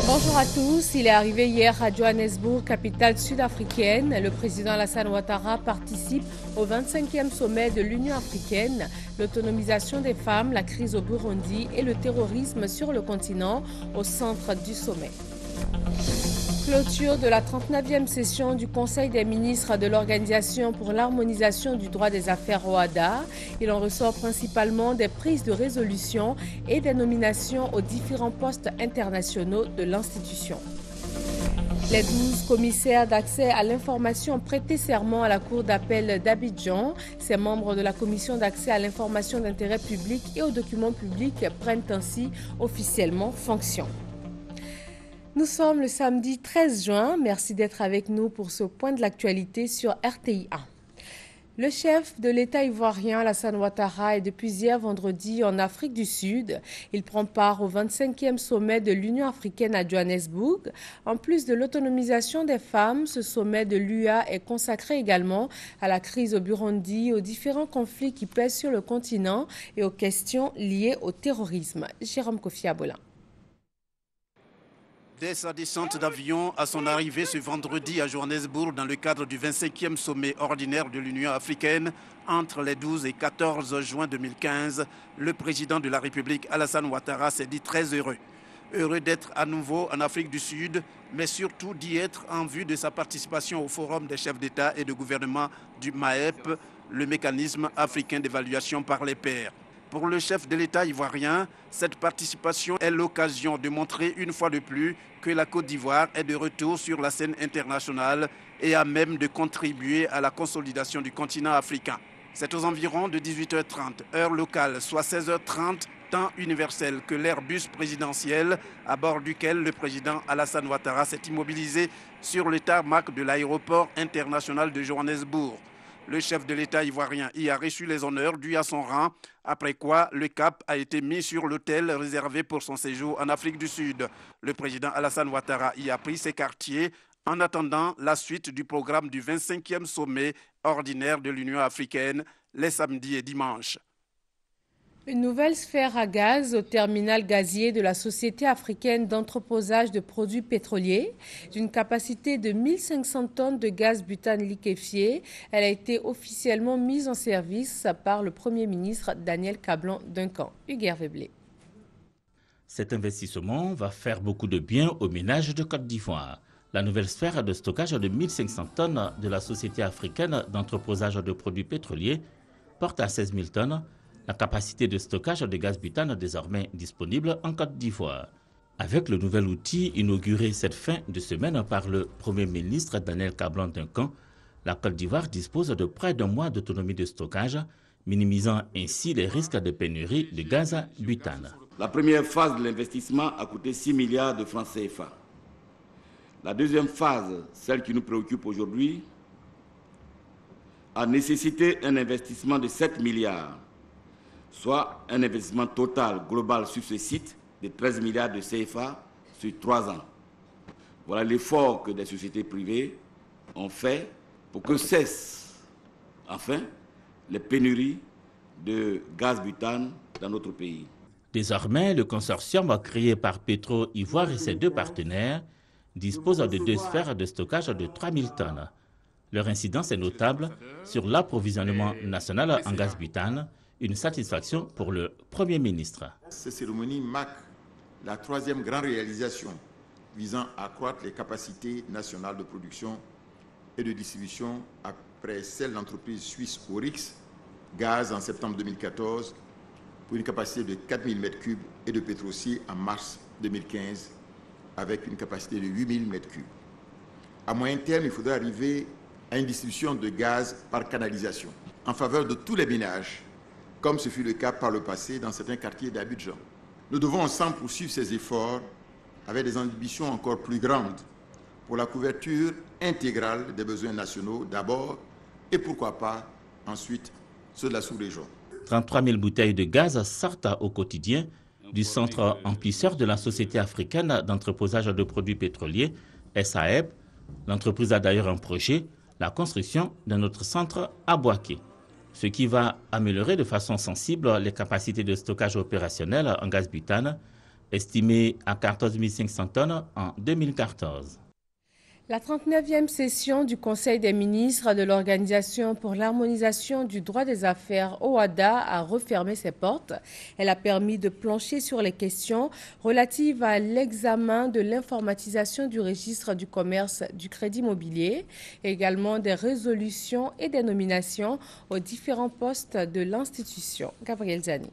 Bonjour à tous. Il est arrivé hier à Johannesburg, capitale sud-africaine. Le président Alassane Ouattara participe au 25e sommet de l'Union africaine. L'autonomisation des femmes, la crise au Burundi et le terrorisme sur le continent au centre du sommet. Clôture de la 39e session du Conseil des ministres de l'Organisation pour l'harmonisation du droit des affaires OHADA. Il en ressort principalement des prises de résolution et des nominations aux différents postes internationaux de l'institution. Les 12 commissaires d'accès à l'information ont prêté serment à la Cour d'appel d'Abidjan. Ces membres de la Commission d'accès à l'information d'intérêt public et aux documents publics prennent ainsi officiellement fonction. Nous sommes le samedi 13 juin. Merci d'être avec nous pour ce point de l'actualité sur RTI 1. Le chef de l'État ivoirien, Alassane Ouattara, est depuis hier vendredi en Afrique du Sud. Il prend part au 25e sommet de l'Union africaine à Johannesburg. En plus de l'autonomisation des femmes, ce sommet de l'UA est consacré également à la crise au Burundi, aux différents conflits qui pèsent sur le continent et aux questions liées au terrorisme. Jérôme Kofi Abola. Dès sa descente d'avion à son arrivée ce vendredi à Johannesburg dans le cadre du 25e sommet ordinaire de l'Union africaine entre les 12 et 14 juin 2015, le président de la République Alassane Ouattara s'est dit très heureux. Heureux d'être à nouveau en Afrique du Sud, mais surtout d'y être en vue de sa participation au Forum des chefs d'État et de gouvernement du MAEP, le mécanisme africain d'évaluation par les pairs. Pour le chef de l'État ivoirien, cette participation est l'occasion de montrer une fois de plus que la Côte d'Ivoire est de retour sur la scène internationale et à même de contribuer à la consolidation du continent africain. C'est aux environs de 18h30, heure locale, soit 16h30, temps universel, que l'Airbus présidentiel, à bord duquel le président Alassane Ouattara s'est immobilisé sur le tarmac de l'aéroport international de Johannesburg. Le chef de l'État ivoirien y a reçu les honneurs dus à son rang, après quoi le cap a été mis sur l'hôtel réservé pour son séjour en Afrique du Sud. Le président Alassane Ouattara y a pris ses quartiers en attendant la suite du programme du 25e sommet ordinaire de l'Union africaine les samedis et dimanches. Une nouvelle sphère à gaz au terminal gazier de la Société africaine d'entreposage de produits pétroliers. D'une capacité de 1500 tonnes de gaz butane liquéfié, elle a été officiellement mise en service par le Premier ministre Daniel Kablan-Duncan. Hugues Veblé. Cet investissement va faire beaucoup de bien aux ménages de Côte d'Ivoire. La nouvelle sphère de stockage de 1500 tonnes de la Société africaine d'entreposage de produits pétroliers porte à 16 000 tonnes la capacité de stockage de gaz butane désormais disponible en Côte d'Ivoire. Avec le nouvel outil inauguré cette fin de semaine par le Premier ministre Daniel Kablan-Duncan, la Côte d'Ivoire dispose de près d'un mois d'autonomie de stockage, minimisant ainsi les risques de pénurie de gaz butane. La première phase de l'investissement a coûté 6 milliards de francs CFA. La deuxième phase, celle qui nous préoccupe aujourd'hui, a nécessité un investissement de 7 milliards, soit un investissement total global sur ce site de 13 milliards de CFA sur 3 ans. Voilà l'effort que des sociétés privées ont fait pour que cessent enfin les pénuries de gaz butane dans notre pays. Désormais, le consortium créé par Petro Ivoire et ses deux partenaires dispose de deux sphères de stockage de 3000 tonnes. Leur incidence est notable sur l'approvisionnement national en gaz butane, une satisfaction pour le Premier ministre. Cette cérémonie marque la troisième grande réalisation visant à accroître les capacités nationales de production et de distribution après celle de l'entreprise suisse Oryx Gaz en septembre 2014 pour une capacité de 4000 m3 et de Petroci en mars 2015 avec une capacité de 8000 m3. À moyen terme, il faudra arriver à une distribution de gaz par canalisation en faveur de tous les ménages, comme ce fut le cas par le passé dans certains quartiers d'Abidjan. Nous devons ensemble poursuivre ces efforts avec des ambitions encore plus grandes pour la couverture intégrale des besoins nationaux d'abord et pourquoi pas ensuite ceux de la sous-région. 33 000 bouteilles de gaz sortent au quotidien du centre emplisseur de la Société africaine d'entreposage de produits pétroliers, SAEP. L'entreprise a d'ailleurs un projet la construction d'un autre centre à Boaké, ce qui va améliorer de façon sensible les capacités de stockage opérationnel en gaz butane, estimées à 14 500 tonnes en 2014. La 39e session du Conseil des ministres de l'Organisation pour l'harmonisation du droit des affaires OHADA a refermé ses portes. Elle a permis de plancher sur les questions relatives à l'examen de l'informatisation du registre du commerce du crédit immobilier, également des résolutions et des nominations aux différents postes de l'institution. Gabriel Zani.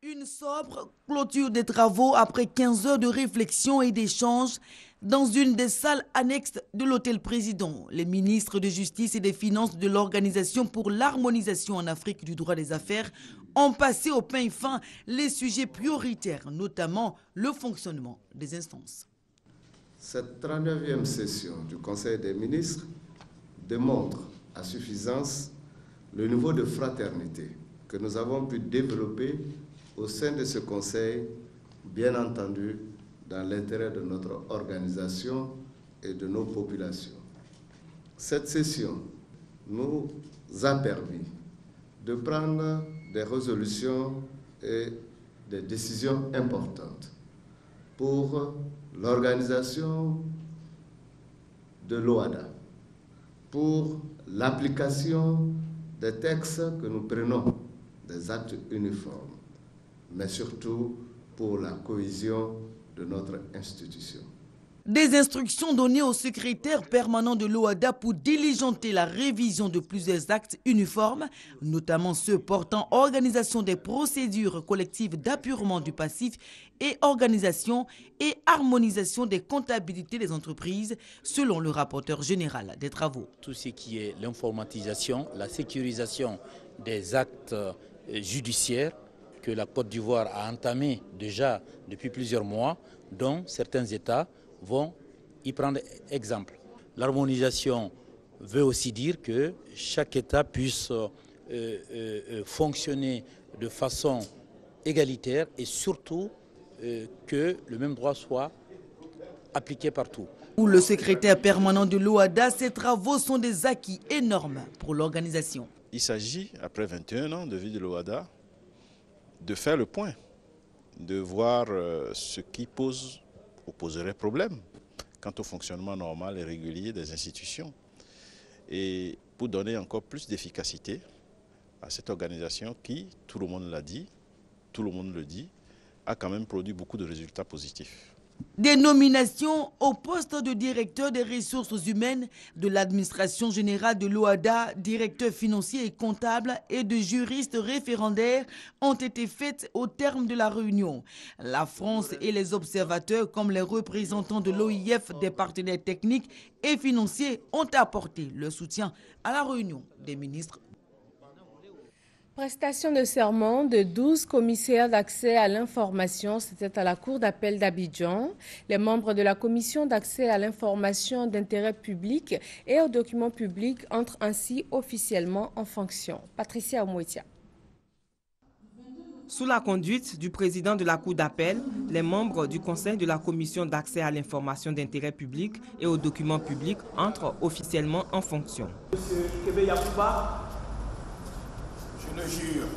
Une sobre clôture des travaux après 15 heures de réflexion et d'échange dans une des salles annexes de l'Hôtel Président. Les ministres de Justice et des Finances de l'Organisation pour l'harmonisation en Afrique du droit des affaires ont passé au pain fin les sujets prioritaires, notamment le fonctionnement des instances. Cette 39e session du Conseil des ministres démontre à suffisance le niveau de fraternité que nous avons pu développer au sein de ce Conseil, bien entendu, dans l'intérêt de notre organisation et de nos populations. Cette session nous a permis de prendre des résolutions et des décisions importantes pour l'organisation de l'OHADA, pour l'application des textes que nous prenons, des actes uniformes, mais surtout pour la cohésion de notre institution. Des instructions données au secrétaire permanent de l'OHADA pour diligenter la révision de plusieurs actes uniformes, notamment ceux portant organisation des procédures collectives d'apurement du passif et organisation et harmonisation des comptabilités des entreprises, selon le rapporteur général des travaux. Tout ce qui est l'informatisation, la sécurisation des actes judiciaires, que la Côte d'Ivoire a entamé déjà depuis plusieurs mois, dont certains États vont y prendre exemple. L'harmonisation veut aussi dire que chaque État puisse fonctionner de façon égalitaire et surtout que le même droit soit appliqué partout. Pour le secrétaire permanent de l'OHADA, ces travaux sont des acquis énormes pour l'organisation. Il s'agit, après 21 ans de vie de l'OHADA, de faire le point, de voir ce qui poserait problème quant au fonctionnement normal et régulier des institutions. Et pour donner encore plus d'efficacité à cette organisation qui, tout le monde l'a dit, tout le monde le dit, a quand même produit beaucoup de résultats positifs. Des nominations au poste de directeur des ressources humaines de l'administration générale de l'OHADA, directeur financier et comptable et de juristes référendaires ont été faites au terme de la réunion. La France et les observateurs, comme les représentants de l'OIF, des partenaires techniques et financiers, ont apporté leur soutien à la réunion des ministres. Prestation de serment de 12 commissaires d'accès à l'information, c'était à la Cour d'appel d'Abidjan. Les membres de la Commission d'accès à l'information d'intérêt public et aux documents publics entrent ainsi officiellement en fonction. Patricia Omouetia. Sous la conduite du président de la Cour d'appel, les membres du Conseil de la Commission d'accès à l'information d'intérêt public et aux documents publics entrent officiellement en fonction. Monsieur Kébé Yakouba. Je le jure.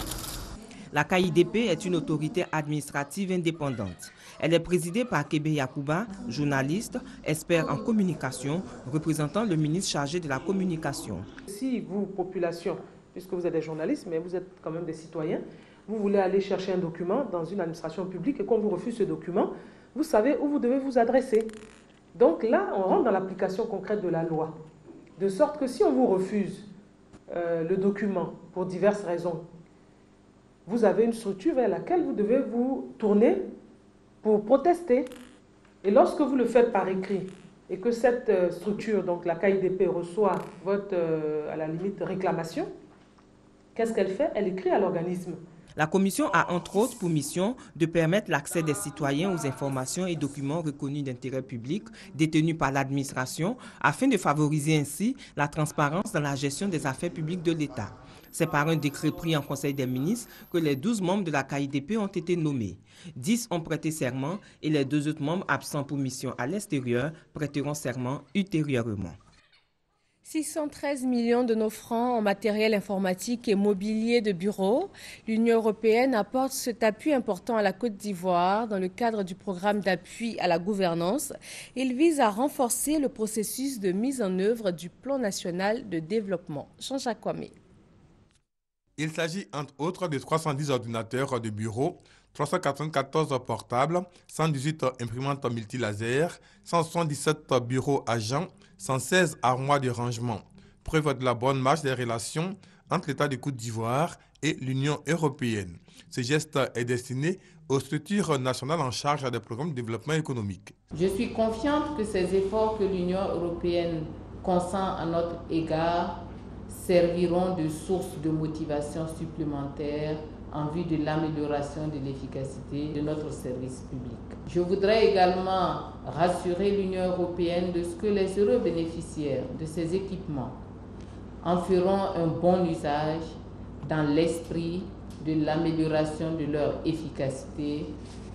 La KIDP est une autorité administrative indépendante. Elle est présidée par Kébé Yakouba, journaliste, expert en communication, représentant le ministre chargé de la communication. Si vous, population, puisque vous êtes des journalistes, mais vous êtes quand même des citoyens, vous voulez aller chercher un document dans une administration publique et qu'on vous refuse ce document, vous savez où vous devez vous adresser. Donc là, on rentre dans l'application concrète de la loi. De sorte que si on vous refuse le document pour diverses raisons, vous avez une structure vers laquelle vous devez vous tourner pour protester. Et lorsque vous le faites par écrit et que cette structure, donc la KIDP, reçoit votre, à la limite, réclamation, qu'est-ce qu'elle fait? Elle écrit à l'organisme. La commission a entre autres pour mission de permettre l'accès des citoyens aux informations et documents reconnus d'intérêt public détenus par l'administration afin de favoriser ainsi la transparence dans la gestion des affaires publiques de l'État. C'est par un décret pris en Conseil des ministres que les 12 membres de la KIDP ont été nommés. 10 ont prêté serment et les 2 autres membres absents pour mission à l'extérieur prêteront serment ultérieurement. 613 millions de nos francs en matériel informatique et mobilier de bureau. L'Union européenne apporte cet appui important à la Côte d'Ivoire dans le cadre du programme d'appui à la gouvernance. Il vise à renforcer le processus de mise en œuvre du plan national de développement. Jean-Jacques Kwame. Il s'agit entre autres de 310 ordinateurs de bureau, 394 portables, 118 imprimantes multilaser, 177 bureaux agents, 116 armoires de rangement. Preuve de la bonne marche des relations entre l'État de Côte d'Ivoire et l'Union européenne. Ce geste est destiné aux structures nationales en charge des programmes de développement économique. Je suis confiante que ces efforts que l'Union européenne consent à notre égard serviront de source de motivation supplémentaire en vue de l'amélioration de l'efficacité de notre service public. Je voudrais également rassurer l'Union européenne de ce que les heureux bénéficiaires de ces équipements en feront un bon usage dans l'esprit de l'amélioration de leur efficacité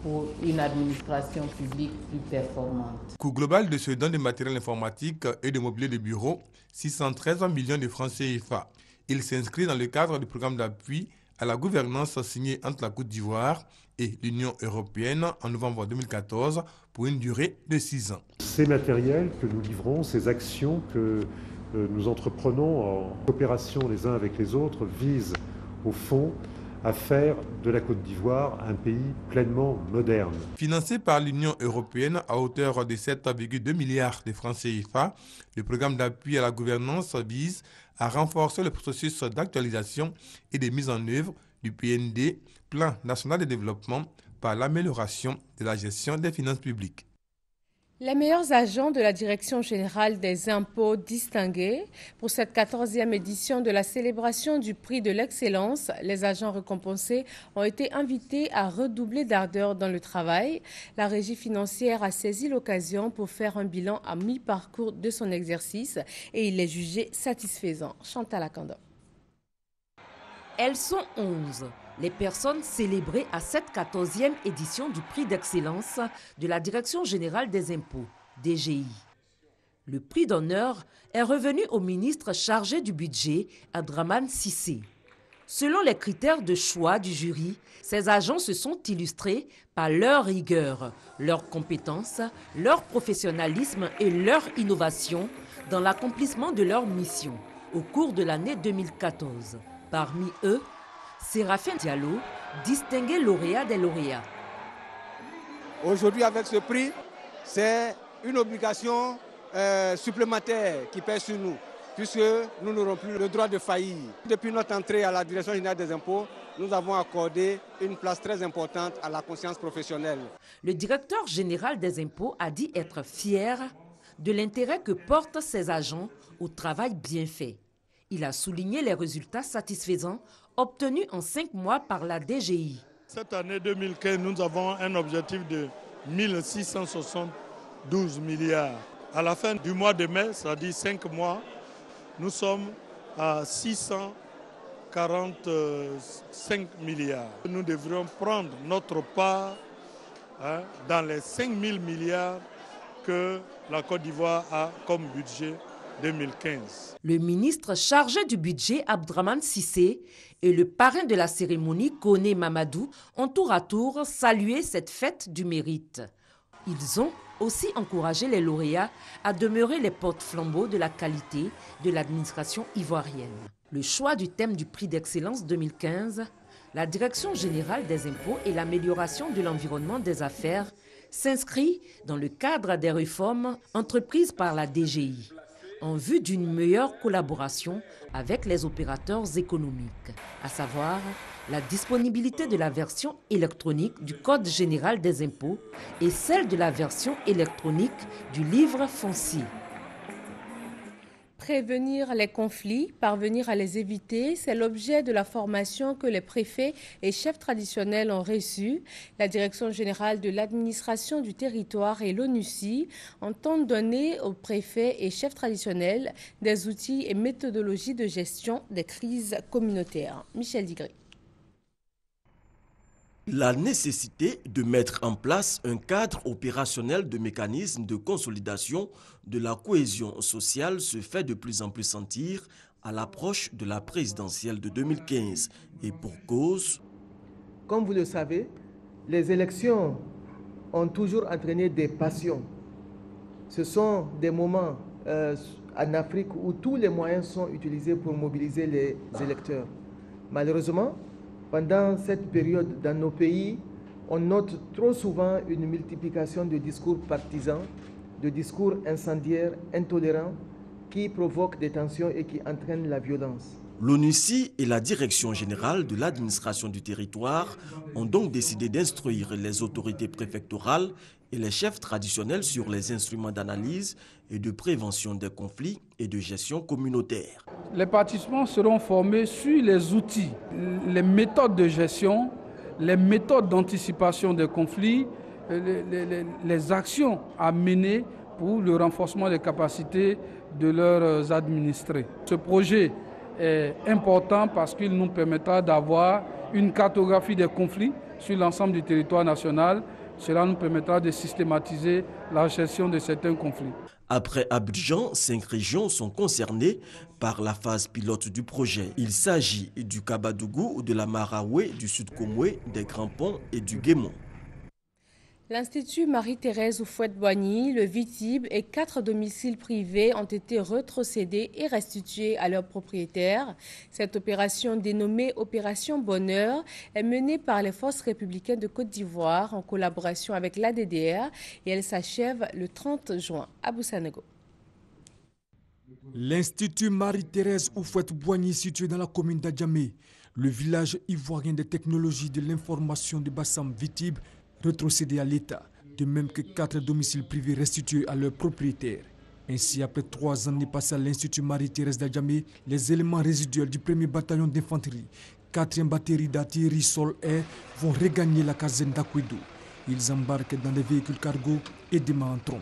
pour une administration publique plus performante. Coût global de ce don de matériel informatique et de mobilier de bureau, 613 millions de francs CFA. Il s'inscrit dans le cadre du programme d'appui à la gouvernance signé entre la Côte d'Ivoire et l'Union européenne en novembre 2014 pour une durée de 6 ans. Ces matériels que nous livrons, ces actions que nous entreprenons en coopération les uns avec les autres visent au fond à faire de la Côte d'Ivoire un pays pleinement moderne. Financé par l'Union européenne à hauteur de 7,2 milliards de francs CFA, le programme d'appui à la gouvernance vise à renforcer le processus d'actualisation et de mise en œuvre du PND, Plan national de développement, par l'amélioration de la gestion des finances publiques. Les meilleurs agents de la Direction générale des impôts distingués pour cette 14e édition de la célébration du prix de l'excellence, les agents récompensés ont été invités à redoubler d'ardeur dans le travail. La régie financière a saisi l'occasion pour faire un bilan à mi-parcours de son exercice et il est jugé satisfaisant. Chantal Akanda. Elles sont 11. Les personnes célébrées à cette 14e édition du prix d'excellence de la Direction générale des impôts, DGI. Le prix d'honneur est revenu au ministre chargé du budget, Abdraman Cissé. Selon les critères de choix du jury, ces agents se sont illustrés par leur rigueur, leur compétence, leur professionnalisme et leur innovation dans l'accomplissement de leur mission au cours de l'année 2014. Parmi eux, Séraphin Diallo, distingué lauréat des lauréats. Aujourd'hui, avec ce prix, c'est une obligation supplémentaire qui pèse sur nous, puisque nous n'aurons plus le droit de faillir. Depuis notre entrée à la Direction générale des impôts, nous avons accordé une place très importante à la conscience professionnelle. Le directeur général des impôts a dit être fier de l'intérêt que portent ses agents au travail bien fait. Il a souligné les résultats satisfaisants obtenus en 5 mois par la DGI. Cette année 2015, nous avons un objectif de 1672 milliards. À la fin du mois de mai, c'est-à-dire 5 mois, nous sommes à 645 milliards. Nous devrions prendre notre part dans les 5 000 milliards que la Côte d'Ivoire a comme budget 2015. Le ministre chargé du budget, Abdraman Cissé, et le parrain de la cérémonie, Koné Mamadou, ont tour à tour salué cette fête du mérite. Ils ont aussi encouragé les lauréats à demeurer les porte-flambeaux de la qualité de l'administration ivoirienne. Le choix du thème du prix d'excellence 2015, la Direction générale des impôts et l'amélioration de l'environnement des affaires, s'inscrit dans le cadre des réformes entreprises par la DGI, en vue d'une meilleure collaboration avec les opérateurs économiques, à savoir la disponibilité de la version électronique du Code général des impôts et celle de la version électronique du livre foncier. Prévenir les conflits, parvenir à les éviter, c'est l'objet de la formation que les préfets et chefs traditionnels ont reçue. La Direction générale de l'administration du territoire et l'ONUCI entendent donner aux préfets et chefs traditionnels des outils et méthodologies de gestion des crises communautaires. Michel Digré. La nécessité de mettre en place un cadre opérationnel de mécanismes de consolidation de la cohésion sociale se fait de plus en plus sentir à l'approche de la présidentielle de 2015. Et pour cause. Comme vous le savez, les élections ont toujours entraîné des passions. Ce sont des moments en Afrique où tous les moyens sont utilisés pour mobiliser les électeurs. Malheureusement, pendant cette période, dans nos pays, on note trop souvent une multiplication de discours partisans, de discours incendiaires, intolérants, qui provoquent des tensions et qui entraînent la violence. L'ONUCI et la Direction générale de l'administration du territoire ont donc décidé d'instruire les autorités préfectorales et les chefs traditionnels sur les instruments d'analyse et de prévention des conflits et de gestion communautaire. Les participants seront formés sur les outils, les méthodes de gestion, les méthodes d'anticipation des conflits, les actions à mener pour le renforcement des capacités de leurs administrés. Ce projet est important parce qu'il nous permettra d'avoir une cartographie des conflits sur l'ensemble du territoire national. Cela nous permettra de systématiser la gestion de certains conflits. Après Abidjan, 5 régions sont concernées par la phase pilote du projet. Il s'agit du Kabadougou, de la Maraoué, du Sud-Komoué, des Grands Ponts et du Guémon. L'Institut Marie-Thérèse Houphouët-Boigny, le VITIB et 4 domiciles privés ont été rétrocédés et restitués à leurs propriétaires. Cette opération, dénommée Opération Bonheur, est menée par les forces républicaines de Côte d'Ivoire en collaboration avec l'ADDR et elle s'achève le 30 juin à Boussanego. L'Institut Marie-Thérèse Houphouët-Boigny, situé dans la commune d'Adjamé, le village ivoirien des technologies de l'information de Bassam VITIB, rétrocédés à l'État, de même que 4 domiciles privés restitués à leurs propriétaires. Ainsi, après 3 années passées à l'Institut Marie-Thérèse d'Adjamé, les éléments résiduels du 1er bataillon d'infanterie, 4e batterie d'artillerie sol-air vont regagner la caserne d'Akwedou. Ils embarquent dans des véhicules cargo et des mains en trompe.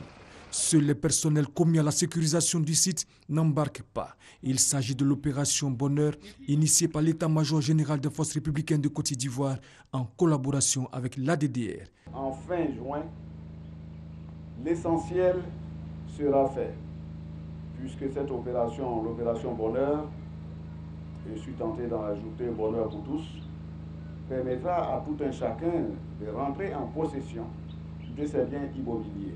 Seuls les personnels commis à la sécurisation du site n'embarquent pas. Il s'agit de l'opération Bonheur initiée par l'état-major général des forces républicaines de Côte d'Ivoire en collaboration avec l'ADDR. En fin juin, l'essentiel sera fait, puisque cette opération, l'opération Bonheur, et je suis tenté d'en ajouter Bonheur pour tous, permettra à tout un chacun de rentrer en possession de ses biens immobiliers.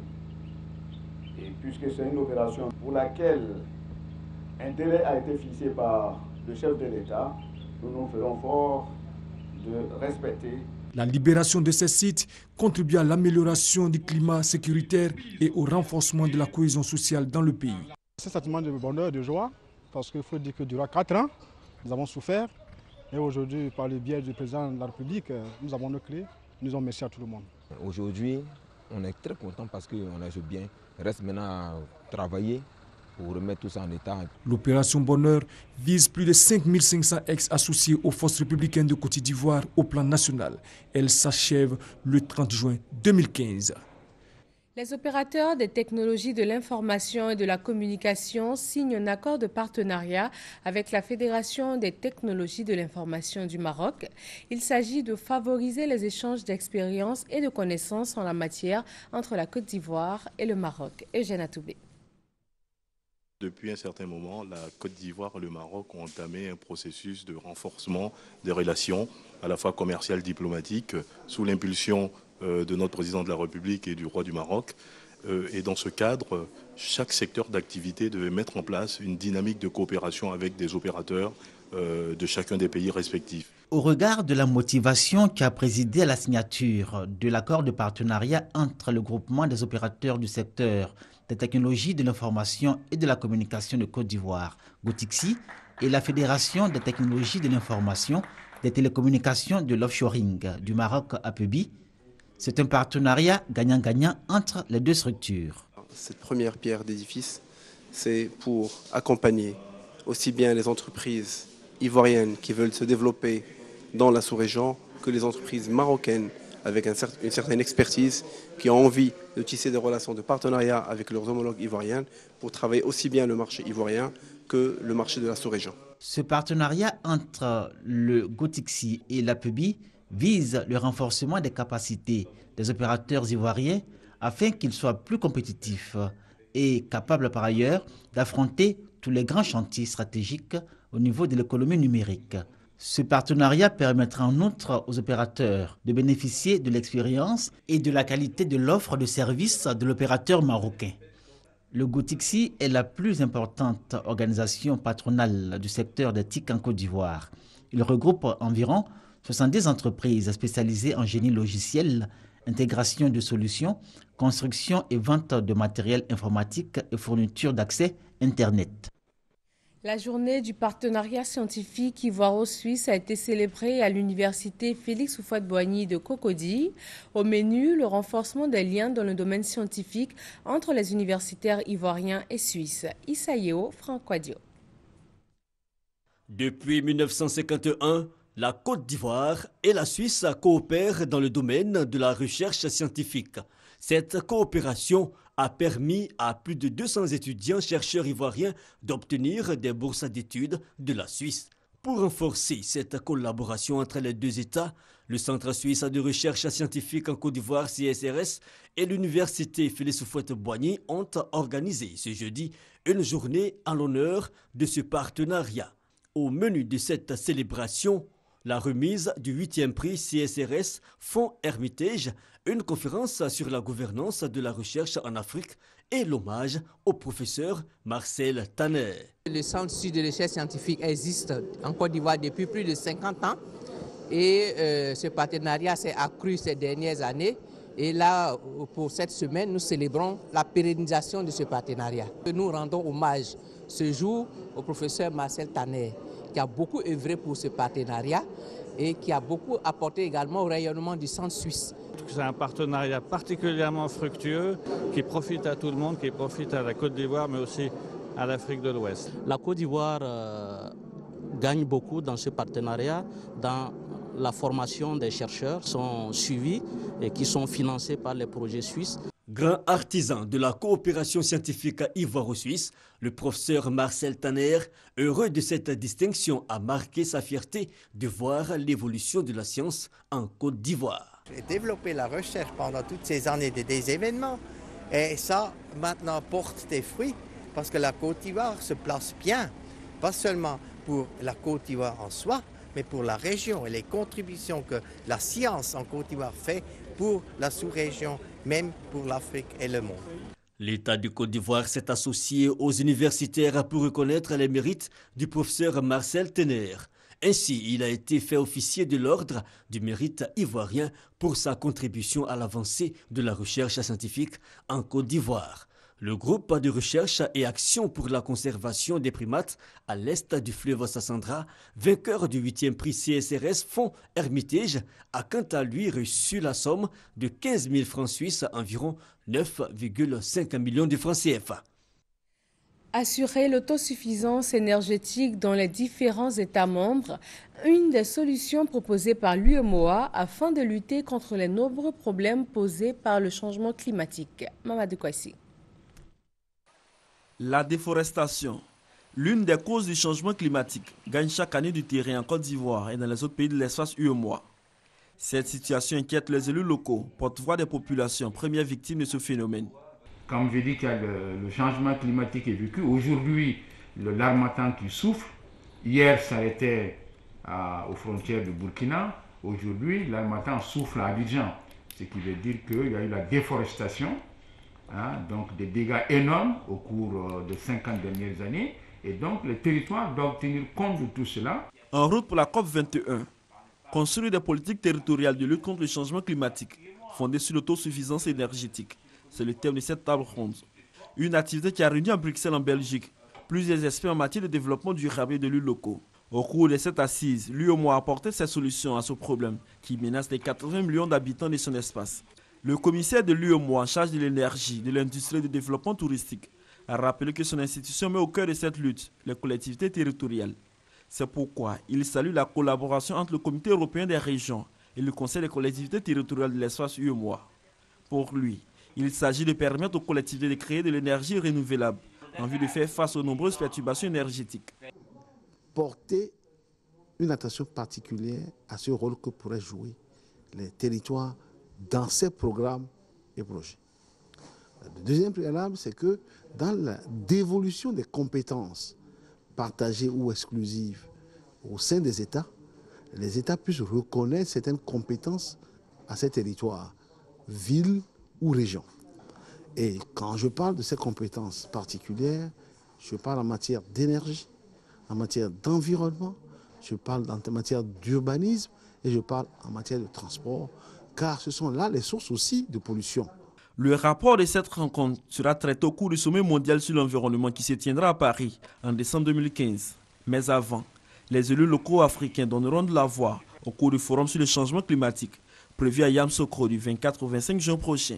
Et puisque c'est une opération pour laquelle un délai a été fixé par le chef de l'État, nous nous ferons fort de respecter. La libération de ces sites contribue à l'amélioration du climat sécuritaire et au renforcement de la cohésion sociale dans le pays. C'est un sentiment de bonheur, de joie, parce qu'il faut dire que durant 4 ans, nous avons souffert. Et aujourd'hui, par le biais du président de la République, nous avons nos clés. Nous disons merci à tout le monde. Aujourd'hui, on est très content parce qu'on a ce bien. Il reste maintenant à travailler pour remettre tout ça en état. L'opération Bonheur vise plus de 5500 ex-associés aux forces républicaines de Côte d'Ivoire au plan national. Elle s'achève le 30 juin 2015. Les opérateurs des technologies de l'information et de la communication signent un accord de partenariat avec la Fédération des technologies de l'information du Maroc. Il s'agit de favoriser les échanges d'expériences et de connaissances en la matière entre la Côte d'Ivoire et le Maroc. Eugène Atoubé. Depuis un certain moment, la Côte d'Ivoire et le Maroc ont entamé un processus de renforcement des relations, à la fois commerciales, diplomatiques, sous l'impulsion de notre président de la République et du roi du Maroc. Et dans ce cadre, chaque secteur d'activité devait mettre en place une dynamique de coopération avec des opérateurs de chacun des pays respectifs. Au regard de la motivation qui a présidé à la signature de l'accord de partenariat entre le groupement des opérateurs du secteur des technologies de l'information et de la communication de Côte d'Ivoire, GOTICSI, et la Fédération des technologies de l'information, des télécommunications de l'offshoring du Maroc, APEBI, c'est un partenariat gagnant-gagnant entre les deux structures. Cette première pierre d'édifice, c'est pour accompagner aussi bien les entreprises ivoiriennes qui veulent se développer dans la sous-région que les entreprises marocaines avec une certaine expertise qui ont envie de tisser des relations de partenariat avec leurs homologues ivoiriens pour travailler aussi bien le marché ivoirien que le marché de la sous-région. Ce partenariat entre le GOTICSI et l'APEBI vise le renforcement des capacités des opérateurs ivoiriens afin qu'ils soient plus compétitifs et capables par ailleurs d'affronter tous les grands chantiers stratégiques au niveau de l'économie numérique. Ce partenariat permettra en outre aux opérateurs de bénéficier de l'expérience et de la qualité de l'offre de services de l'opérateur marocain. Le GOTICSI est la plus importante organisation patronale du secteur des TIC en Côte d'Ivoire. Il regroupe environ 70 entreprises spécialisées en génie logiciel, intégration de solutions, construction et vente de matériel informatique et fourniture d'accès Internet. La journée du partenariat scientifique ivoiro-suisse a été célébrée à l'université Félix Houphouët-Boigny de Cocody. Au menu, le renforcement des liens dans le domaine scientifique entre les universitaires ivoiriens et suisses. Issa Yeo, Franck Wadio. Depuis 1951, la Côte d'Ivoire et la Suisse coopèrent dans le domaine de la recherche scientifique. Cette coopération a permis à plus de 200 étudiants-chercheurs ivoiriens d'obtenir des bourses d'études de la Suisse. Pour renforcer cette collaboration entre les deux États, le Centre suisse de recherche scientifique en Côte d'Ivoire, CSRS, et l'université Félix Houphouët-Boigny ont organisé ce jeudi une journée en l'honneur de ce partenariat. Au menu de cette célébration, la remise du 8e prix CSRS Fonds Hermitage, une conférence sur la gouvernance de la recherche en Afrique et l'hommage au professeur Marcel Tanner. Le Centre suisse de recherche scientifique existe en Côte d'Ivoire depuis plus de 50 ans et ce partenariat s'est accru ces dernières années. Et là, pour cette semaine, nous célébrons la pérennisation de ce partenariat. Nous rendons hommage ce jour au professeur Marcel Tanner, qui a beaucoup œuvré pour ce partenariat et qui a beaucoup apporté également au rayonnement du centre suisse. C'est un partenariat particulièrement fructueux qui profite à tout le monde, qui profite à la Côte d'Ivoire mais aussi à l'Afrique de l'Ouest. La Côte d'Ivoire gagne beaucoup dans ce partenariat, dans la formation des chercheurs qui sont suivis et qui sont financés par les projets suisses. Grand artisan de la coopération scientifique ivoiro-suisse, le professeur Marcel Tanner, heureux de cette distinction, a marqué sa fierté de voir l'évolution de la science en Côte d'Ivoire. J'ai développé la recherche pendant toutes ces années des événements et ça maintenant porte des fruits parce que la Côte d'Ivoire se place bien, pas seulement pour la Côte d'Ivoire en soi, mais pour la région et les contributions que la science en Côte d'Ivoire fait pour la sous-région, même pour l'Afrique et le monde. L'État du Côte d'Ivoire s'est associé aux universitaires pour reconnaître les mérites du professeur Marcel Tanner. Ainsi, il a été fait officier de l'ordre du mérite ivoirien pour sa contribution à l'avancée de la recherche scientifique en Côte d'Ivoire. Le groupe de recherche et action pour la conservation des primates à l'est du fleuve Sassandra, vainqueur du 8e prix CSRS Fonds Hermitage, a quant à lui reçu la somme de 15 000 francs suisses, environ 9,5 millions de francs CFA. Assurer l'autosuffisance énergétique dans les différents États membres, une des solutions proposées par l'UEMOA afin de lutter contre les nombreux problèmes posés par le changement climatique. Mamadou Kouassi. La déforestation, l'une des causes du changement climatique, gagne chaque année du terrain en Côte d'Ivoire et dans les autres pays de l'espace UEMOA. Cette situation inquiète les élus locaux, porte-voix des populations, premières victimes de ce phénomène. Comme je dis qu'il y a le changement climatique est vécu, aujourd'hui, l'harmattan qui souffle, hier ça était aux frontières de Burkina, aujourd'hui l'harmattan souffle à Abidjan, ce qui veut dire qu'il y a eu la déforestation. Donc des dégâts énormes au cours des 50 dernières années. Et donc les territoires doivent tenir compte de tout cela. En route pour la COP21, construire des politiques territoriales de lutte contre le changement climatique fondées sur l'autosuffisance énergétique. C'est le thème de cette table ronde. Une activité qui a réuni à Bruxelles en Belgique plusieurs experts en matière de développement durable et de l'élus locaux. Au cours de cette assise, l'UEMOA a apporté ses solutions à ce problème qui menace les 80 millions d'habitants de son espace. Le commissaire de l'UEMOA en charge de l'énergie, de l'industrie et du développement touristique a rappelé que son institution met au cœur de cette lutte les collectivités territoriales. C'est pourquoi il salue la collaboration entre le Comité européen des régions et le Conseil des collectivités territoriales de l'espace UEMOA. Pour lui, il s'agit de permettre aux collectivités de créer de l'énergie renouvelable en vue de faire face aux nombreuses perturbations énergétiques. Porter une attention particulière à ce rôle que pourraient jouer les territoires dans ces programmes et projets. Le deuxième préalable, c'est que dans la dévolution des compétences partagées ou exclusives au sein des États, les États puissent reconnaître certaines compétences à ces territoires, villes ou régions. Et quand je parle de ces compétences particulières, je parle en matière d'énergie, en matière d'environnement, je parle en matière d'urbanisme et je parle en matière de transport, car ce sont là les sources aussi de pollution. Le rapport de cette rencontre sera traité au cours du sommet mondial sur l'environnement qui se tiendra à Paris en décembre 2015. Mais avant, les élus locaux africains donneront de la voix au cours du forum sur le changement climatique prévu à Yamoussoukro du 24 au 25 juin prochain.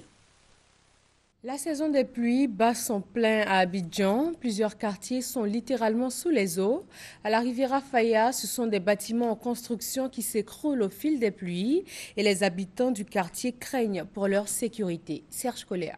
La saison des pluies bat son plein à Abidjan. Plusieurs quartiers sont littéralement sous les eaux. À la Riviera Faya, ce sont des bâtiments en construction qui s'écroulent au fil des pluies et les habitants du quartier craignent pour leur sécurité. Serge Coléa.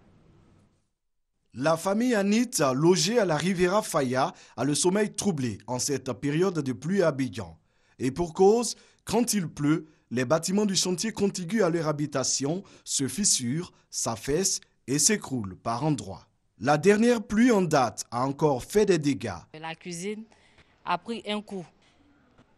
La famille Anit, logée à la Riviera Faya, a le sommeil troublé en cette période de pluie à Abidjan. Et pour cause, quand il pleut, les bâtiments du chantier contigus à leur habitation se fissurent, s'affaissent et s'écroule par endroits. La dernière pluie en date a encore fait des dégâts. La cuisine a pris un coup.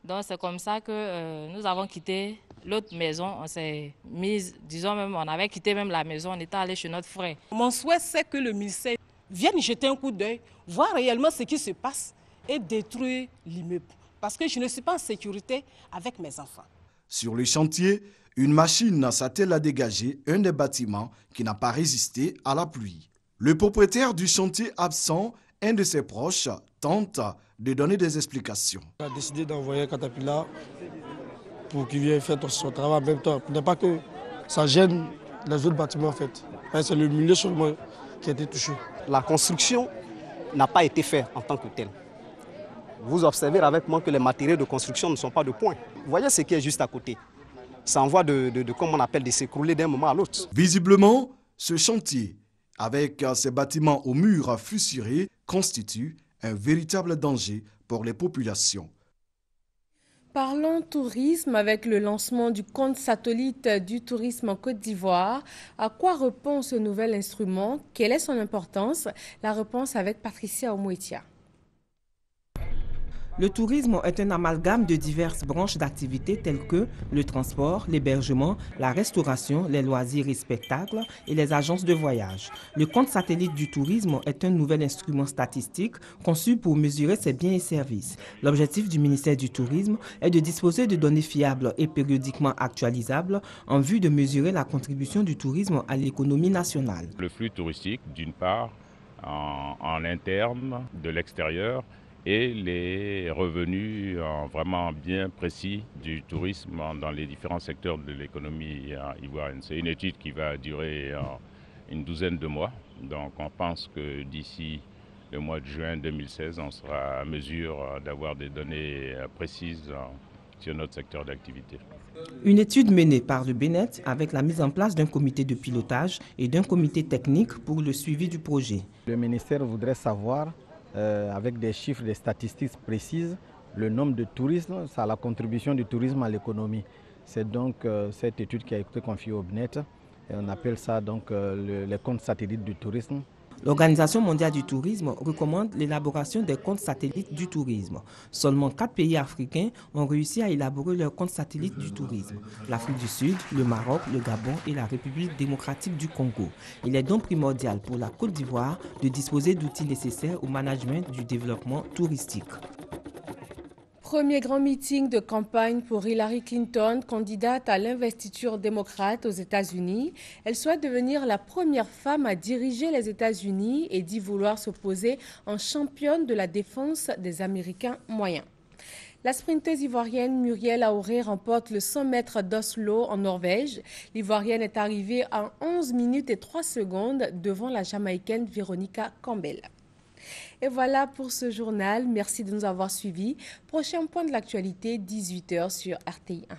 Donc c'est comme ça que nous avons quitté l'autre maison. On s'est mis, disons même, on avait quitté même la maison, on était allé chez notre frère. Mon souhait, c'est que le ministère vienne jeter un coup d'œil, voir réellement ce qui se passe et détruire l'immeuble. Parce que je ne suis pas en sécurité avec mes enfants. Sur le chantier, une machine s'attelle à dégager un des bâtiments qui n'a pas résisté à la pluie. Le propriétaire du chantier absent, un de ses proches, tente de donner des explications. On a décidé d'envoyer un Caterpillar pour qu'il vienne faire son travail en même temps. Pour ne pas que ça gêne les autres bâtiments en fait. C'est le milieu seulement qui a été touché. La construction n'a pas été faite en tant que telle. Vous observez avec moi que les matériaux de construction ne sont pas de point. Vous voyez ce qui est juste à côté. Ça envoie comme on appelle, de s'écrouler d'un moment à l'autre. Visiblement, ce chantier, avec ses bâtiments aux murs fissurés, constitue un véritable danger pour les populations. Parlons tourisme avec le lancement du compte satellite du tourisme en Côte d'Ivoire. À quoi répond ce nouvel instrument? Quelle est son importance? La réponse avec Patricia Omouetia. Le tourisme est un amalgame de diverses branches d'activités telles que le transport, l'hébergement, la restauration, les loisirs et spectacles et les agences de voyage. Le compte satellite du tourisme est un nouvel instrument statistique conçu pour mesurer ses biens et services. L'objectif du ministère du Tourisme est de disposer de données fiables et périodiquement actualisables en vue de mesurer la contribution du tourisme à l'économie nationale. Le flux touristique, d'une part, en interne, de l'extérieur, et les revenus vraiment bien précis du tourisme dans les différents secteurs de l'économie ivoirienne. C'est une étude qui va durer une douzaine de mois. Donc on pense que d'ici le mois de juin 2016, on sera à mesure d'avoir des données précises sur notre secteur d'activité. Une étude menée par le BNET avec la mise en place d'un comité de pilotage et d'un comité technique pour le suivi du projet. Le ministère voudrait savoir avec des chiffres, des statistiques précises, le nombre de touristes, ça la contribution du tourisme à l'économie. C'est donc cette étude qui a été confiée au BNET et on appelle ça donc les comptes satellites du tourisme. L'Organisation mondiale du tourisme recommande l'élaboration des comptes satellites du tourisme. Seulement 4 pays africains ont réussi à élaborer leurs comptes satellites du tourisme. L'Afrique du Sud, le Maroc, le Gabon et la République démocratique du Congo. Il est donc primordial pour la Côte d'Ivoire de disposer d'outils nécessaires au management du développement touristique. Premier grand meeting de campagne pour Hillary Clinton, candidate à l'investiture démocrate aux États-Unis. Elle souhaite devenir la première femme à diriger les États-Unis et dit vouloir s'opposer en championne de la défense des Américains moyens. La sprinteuse ivoirienne Muriel Aoré remporte le 100 mètres d'Oslo en Norvège. L'Ivoirienne est arrivée en 11 minutes et 3 secondes devant la Jamaïcaine Veronica Campbell. Et voilà pour ce journal. Merci de nous avoir suivis. Prochain point de l'actualité, 18h sur RTI 1.